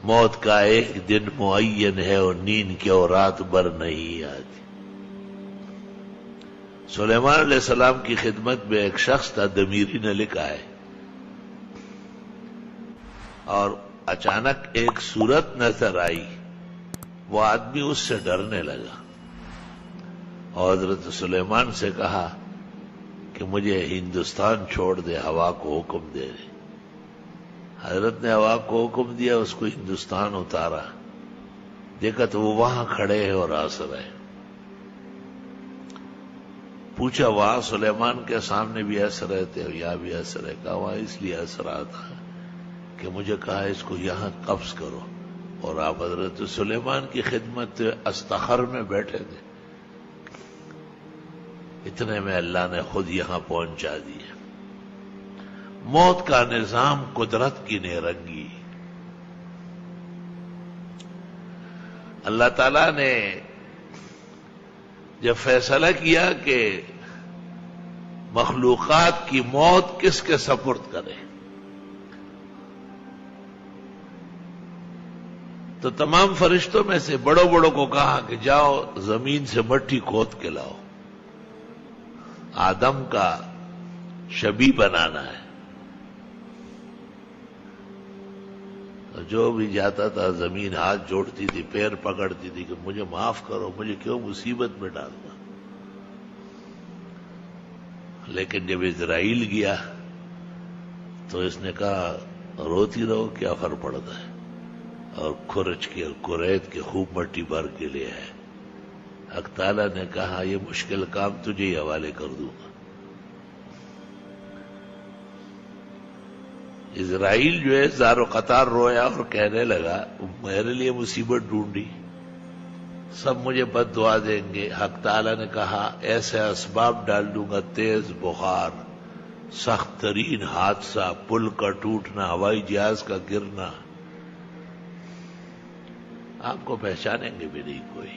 موت کا ایک دن معین ہے اور نیند کی اور رات بھر نہیں آتی. سلیمان علیہ السلام کی خدمت میں ایک شخص تھا، دمیری نے لکھا ہے، اور اچانک ایک صورت نظر آئی. وہ آدمی اس سے ڈرنے لگا اور حضرت سلیمان سے کہا کہ مجھے ہندوستان چھوڑ دے، ہوا کو حکم دے دے. حضرت نے ہوا کو حکم دیا، اس کو ہندوستان اتارا. دیکھا تو وہ وہاں کھڑے ہیں اور ہنس رہے. پوچھا وہاں سلیمان کے سامنے بھی ہنس رہے تھے اور یہاں بھی ہنس رہے؟ کہا وہاں اس لیے ہنس رہا تھا کہ مجھے کہا اس کو یہاں قبض کرو، اور آپ حضرت سلیمان کی خدمت استخر میں بیٹھے تھے. اتنے میں اللہ نے خود یہاں پہنچا دیا. موت کا نظام قدرت کی نیرنگی. اللہ تعالیٰ نے جب فیصلہ کیا کہ مخلوقات کی موت کس کے سپرد کرے، تو تمام فرشتوں میں سے بڑوں بڑوں کو کہا کہ جاؤ زمین سے مٹی کھود کے لاؤ، آدم کا شبیہ بنانا ہے. جو بھی جاتا تھا زمین ہاتھ جوڑتی تھی، پیر پکڑتی تھی کہ مجھے معاف کرو، مجھے کیوں مصیبت میں ڈالنا. لیکن جب اسرائیل گیا تو اس نے کہا روتی رہو، کیا فرق پڑتا ہے، اور کھرچ کے اور کوریت کے خوب مٹی بھر کے لے آئے. حق تعالیٰ نے کہا یہ مشکل کام تجھے ہی حوالے کر دوں گا. اسرائیل جو ہے زار و قطار رویا اور کہنے لگا میرے لیے مصیبت ڈھونڈی، سب مجھے بد دعا دیں گے. حق تعالیٰ نے کہا ایسے اسباب ڈال دوں گا، تیز بخار، سخت ترین حادثہ، پل کا ٹوٹنا، ہوائی جہاز کا گرنا، آپ کو پہچانیں گے بھی نہیں کوئی.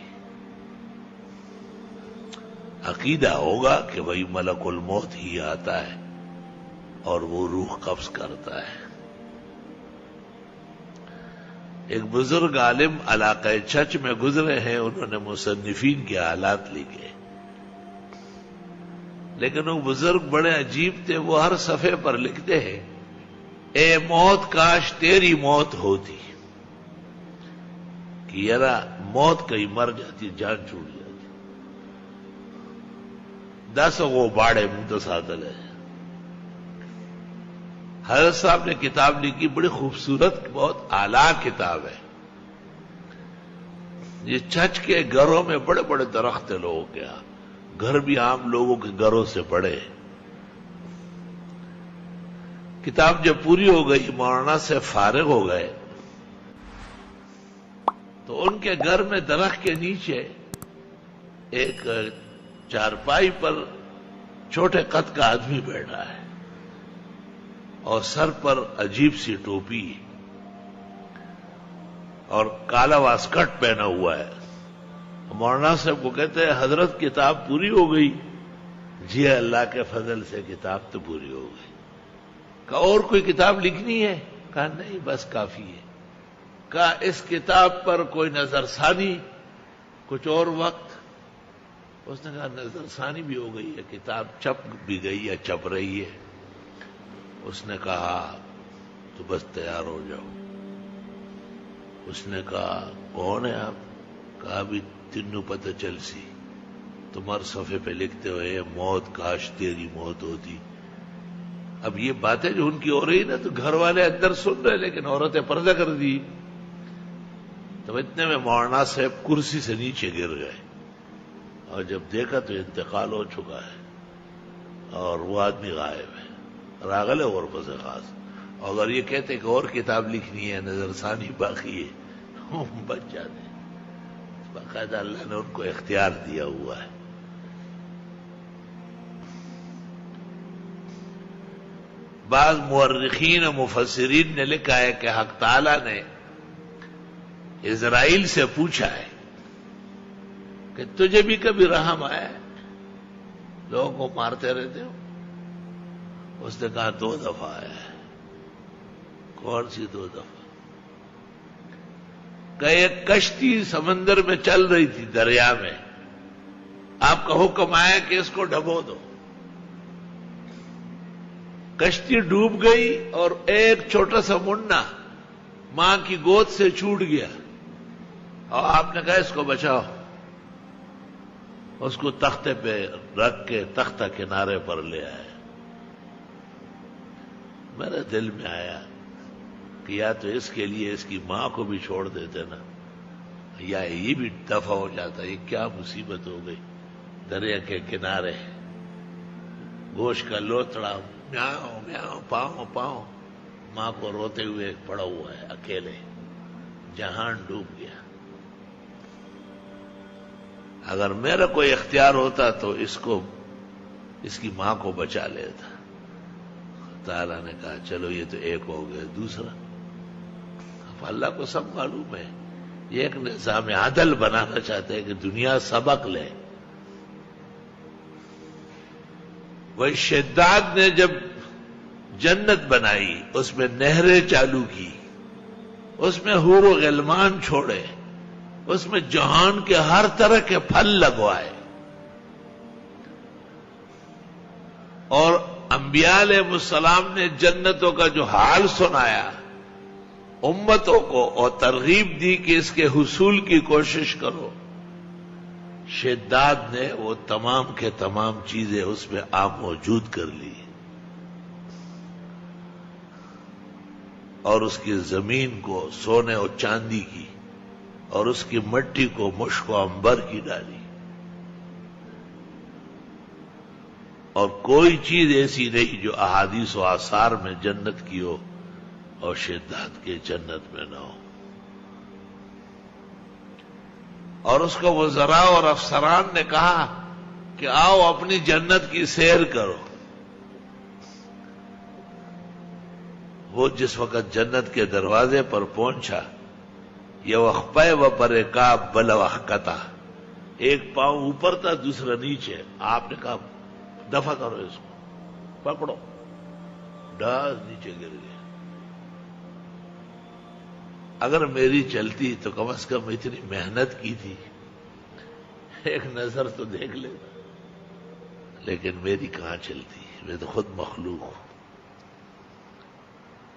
عقیدہ ہوگا کہ وہی ملک الموت ہی آتا ہے اور وہ روح قبض کرتا ہے. ایک بزرگ عالم علاقہ چچ میں گزرے ہیں، انہوں نے مصنفین کے حالات لکھے، لیکن وہ بزرگ بڑے عجیب تھے. وہ ہر صفحے پر لکھتے ہیں اے موت کاش تیری موت ہوتی، کہ یرا موت کہیں مر جاتی، جان چھوٹ جاتی. 10 وہ باڑے متصادل ہے. حضرت صاحب نے کتاب لکھی، بڑی خوبصورت، بہت اعلیٰ کتاب ہے. یہ چچ کے گھروں میں بڑے بڑے درخت لوگوں کے، گھر بھی عام لوگوں کے گھروں سے بڑے. کتاب جب پوری ہو گئی، مولانا سے فارغ ہو گئے، تو ان کے گھر میں درخت کے نیچے ایک چارپائی پر چھوٹے قد کا آدمی بیٹھا ہے اور سر پر عجیب سی ٹوپی اور کالا واسکٹ پہنا ہوا ہے. مولانا صاحب کو کہتے ہیں حضرت کتاب پوری ہو گئی؟ جی اللہ کے فضل سے کتاب تو پوری ہو گئی. کہا اور کوئی کتاب لکھنی ہے؟ کہا نہیں بس کافی ہے. کہا اس کتاب پر کوئی نظر ثانی کچھ اور وقت؟ اس نے کہا نظر ثانی بھی ہو گئی ہے، کتاب چھپ بھی گئی ہے، چھپ رہی ہے. اس نے کہا تو بس تیار ہو جاؤ. اس نے کہا کون ہے آپ؟ کہا بھی تینوں پتہ چل سی، تمہارے صفحے پہ لکھتے ہوئے موت کاش تیری موت ہوتی. اب یہ باتیں جو ان کی ہو رہی نا تو گھر والے اندر سن رہے، لیکن عورتیں پردہ کر دی. تو اتنے میں مولانا صاحب کرسی سے نیچے گر گئے اور جب دیکھا تو انتقال ہو چکا ہے اور وہ آدمی غائب ہے. راغل ہے غربت سے خاص. اور اگر یہ کہتے کہ اور کتاب لکھنی ہے، نظر ثانی باقی ہے، بچ جاتے. باقاعدہ اللہ نے ان کو اختیار دیا ہوا ہے. بعض مورخین و مفسرین نے لکھا ہے کہ حق تعالی نے اسرائیل سے پوچھا ہے کہ تجھے بھی کبھی رحم آیا ہے؟ لوگوں کو مارتے رہتے ہو. اس نے کہا 2 دفعہ آیا ہے. کون سی 2 دفعہ؟ کہ ایک کشتی سمندر میں چل رہی تھی دریا میں، آپ کا حکم آیا کہ اس کو ڈبو دو۔ کشتی ڈوب گئی اور ایک چھوٹا سا منڈا ماں کی گود سے چھوٹ گیا، اور آپ نے کہا اس کو بچاؤ۔ اس کو تختے پہ رکھ کے تختہ کنارے پر لے آئے۔ میرے دل میں آیا کہ یا تو اس کے لیے اس کی ماں کو بھی چھوڑ دیتے نا، یا یہ بھی دفع ہو جاتا۔ یہ کیا مصیبت ہو گئی، دریا کے کنارے گوشت کا لوتڑا، میاؤں میاؤں پاؤں پاؤں، ماں کو روتے ہوئے پڑا ہوا ہے اکیلے، جہان ڈوب گیا۔ اگر میرا کوئی اختیار ہوتا تو اس کی ماں کو بچا لیتا۔ تعالیٰ نے کہا چلو یہ تو ایک ہو گیا، دوسرا اب اللہ کو سب معلوم ہے، یہ ایک نظام عدل بنانا چاہتے ہیں کہ دنیا سبق لے۔ وہی شداد نے جب جنت بنائی، اس میں نہریں چالو کی، اس میں حور و غلمان چھوڑے، اس میں جہان کے ہر طرح کے پھل لگوائے، اور انبیاء علیہ السلام نے جنتوں کا جو حال سنایا امتوں کو، اور ترغیب دی کہ اس کے حصول کی کوشش کرو۔ شداد نے وہ تمام کے تمام چیزیں اس میں آپ موجود کر لی، اور اس کی زمین کو سونے اور چاندی کی، اور اس کی مٹی کو مشک و عنبر کی ڈالی، اور کوئی چیز ایسی نہیں جو احادیث و آثار میں جنت کی ہو اور شداد کے جنت میں نہ ہو۔ اور اس کو وزراء اور افسران نے کہا کہ آؤ اپنی جنت کی سیر کرو۔ وہ جس وقت جنت کے دروازے پر پہنچا، یہ وقفہ و برکاب بل وحکتا، ایک پاؤں اوپر تھا دوسرا نیچے۔ آپ نے کہا دفع کرو اس کو، پکڑو، ڈاز نیچے گر گیا۔ اگر میری چلتی تو کم از کم اتنی محنت کی تھی، ایک نظر تو دیکھ لیتا، لیکن میری کہاں چلتی، میں تو خود مخلوق ہوں۔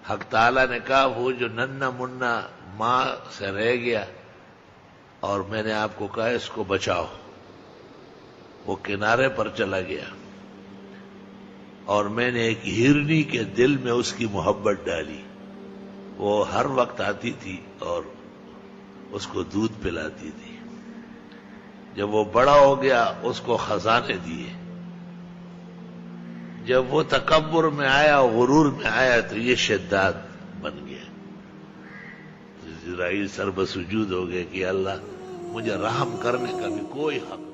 حق تعالیٰ نے کہا وہ جو ننھا منا ماں سے رہ گیا، اور میں نے آپ کو کہا اس کو بچاؤ، وہ کنارے پر چلا گیا، اور میں نے ایک ہرنی کے دل میں اس کی محبت ڈالی، وہ ہر وقت آتی تھی اور اس کو دودھ پلاتی تھی۔ جب وہ بڑا ہو گیا اس کو خزانے دیے، جب وہ تکبر میں آیا، غرور میں آیا، تو یہ شداد بن گیا۔ تو جبرائیل سر بسجود ہو گئے کہ اللہ مجھے رحم کرنے کا بھی کوئی حق نہیں۔